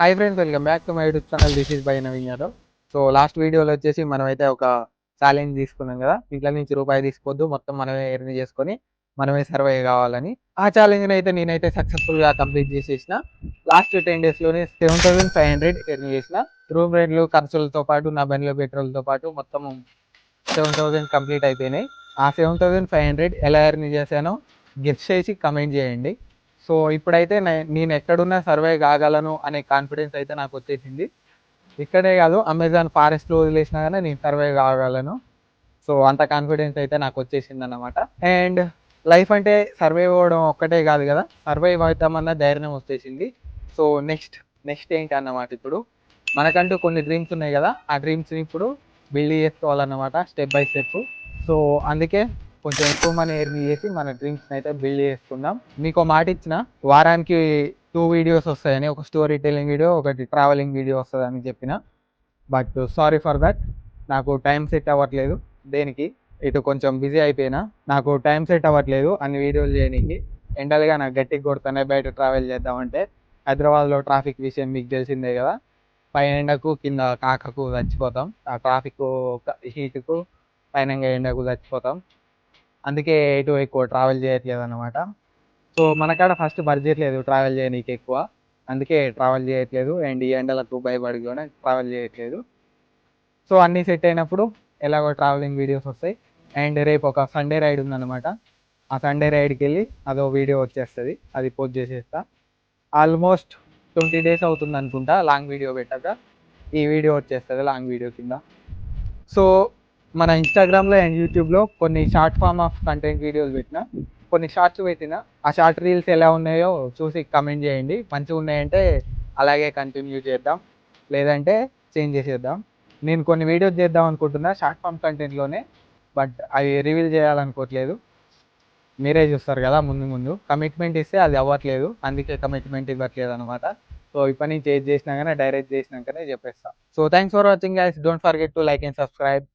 Hi friends, welcome back to my YouTube channel. This is by Naveen Yadav. So last వీడియోలో వచ్చేసి మనమైతే ఒక challenge తీసుకున్నాం కదా, ఇంట్లో నుంచి రూపాయి తీసుకోవద్దు, మొత్తం మనమే ఎర్న్ చేసుకొని మనమే సర్వే కావాలని. ఆ ఛాలెంజ్ని అయితే నేనైతే సక్సెస్ఫుల్గా కంప్లీట్ చేసేసిన. లాస్ట్ 10 డేస్లోనే 7500 ఎర్న్ చేసిన. రూమ్ రెంట్లు ఖర్చులతో పాటు నా బండిలో పెట్రోల్తో పాటు మొత్తం 7000 కంప్లీట్ అయిపోయినాయి. ఆ 7500 ఎలా ఎర్న్ చేశానో గెస్ చేసి కమెంట్ చేయండి. సో ఇప్పుడైతే నేను ఎక్కడున్నా సర్వే కాగలను అనే కాన్ఫిడెన్స్ అయితే నాకు వచ్చేసింది. ఇక్కడే కాదు, అమెజాన్ ఫారెస్ట్లో వదిలేసినా కానీ నేను సర్వే కాగలను. సో అంత కాన్ఫిడెన్స్ అయితే నాకు వచ్చేసింది అన్నమాట. అండ్ లైఫ్ అంటే సర్వే అవ్వడం ఒక్కటే కాదు కదా, సర్వైవ్ అవుతామన్న ధైర్యం వచ్చేసింది. సో నెక్స్ట్ ఏంటి అన్నమాట, ఇప్పుడు మనకంటూ కొన్ని డ్రీమ్స్ ఉన్నాయి కదా, ఆ డ్రీమ్స్ని ఇప్పుడు బిల్డ్ చేసుకోవాలన్నమాట, స్టెప్ బై స్టెప్. సో అందుకే కొంచెం ఎక్కువ మనీ ఎర్న్ చేసి మన డ్రీమ్స్ని అయితే బిల్డ్ చేసుకుందాం. మీకు మాట ఇచ్చిన, వారానికి 2 వీడియోస్ వస్తాయని, ఒక స్టోరీ టెల్లింగ్ వీడియో, ఒకటి ట్రావెలింగ్ వీడియో వస్తుందని చెప్పిన. బట్ సారీ ఫర్ దట్, నాకు టైం సెట్ అవ్వట్లేదు దేనికి. ఇటు కొంచెం బిజీ అయిపోయినా, నాకు టైం సెట్ అవ్వట్లేదు అన్ని వీడియోలు చేయడానికి. ఎండలుగా నాకు గట్టిగా కొడుతున్నాయి బయట ట్రావెల్ చేద్దామంటే. హైదరాబాద్లో ట్రాఫిక్ విషయం మీకు తెలిసిందే కదా, పైన ఎండకు కింద కాకకు చచ్చిపోతాం. ఆ ట్రాఫిక్ హీట్కు పైన ఎండకు చచ్చిపోతాం. అందుకే ఎటు ఎక్కువ ట్రావెల్ చేయట్లేదు అనమాట. సో మనకాడ ఫస్ట్ బడ్జెట్ లేదు ట్రావెల్ చేయడానికి ఎక్కువ, అందుకే ట్రావెల్ చేయట్లేదు. అండ్ ఈ ఎండలకు భయపడి కూడా ట్రావెల్ చేయట్లేదు. సో అన్నీ సెట్ అయినప్పుడు ఎలాగో ట్రావెలింగ్ వీడియోస్ వస్తాయి. అండ్ రేపు ఒక సండే రైడ్ ఉందన్నమాట. ఆ సండే రైడ్కి వెళ్ళి అదో వీడియో వచ్చేస్తుంది, అది పోస్ట్ చేసేస్తా. ఆల్మోస్ట్ 20 డేస్ అవుతుంది అనుకుంటా లాంగ్ వీడియో పెట్టాక. ఈ వీడియో వచ్చేస్తుంది లాంగ్ వీడియో కింద. సో మన ఇన్స్టాగ్రామ్లో అండ్ యూట్యూబ్లో కొన్ని short form of content videos పెట్టిన, కొన్ని షార్ట్స్ పెట్టిన. ఆ షార్ట్ రీల్స్ ఎలా ఉన్నాయో చూసి కమెంట్ చేయండి. మంచిగా ఉన్నాయంటే అలాగే కంటిన్యూ చేద్దాం, లేదంటే చేంజ్ చేసేద్దాం. నేను కొన్ని వీడియోస్ చేద్దాం అనుకుంటున్నా షార్ట్ ఫామ్ కంటెంట్లోనే, బట్ అవి రివీల్ చేయాలనుకోవట్లేదు. మీరే చూస్తారు కదా, ముందు ముందు కమిట్మెంట్ ఇస్తే అది అవ్వట్లేదు, అందుకే కమిట్మెంట్ ఇవ్వట్లేదు అనమాట. సో ఇప్పటి నుంచి ఏది చేసినా కానీ డైరెక్ట్ చేసినాకనే చెప్పేస్తా. So thanks for watching guys, don't forget to like and subscribe.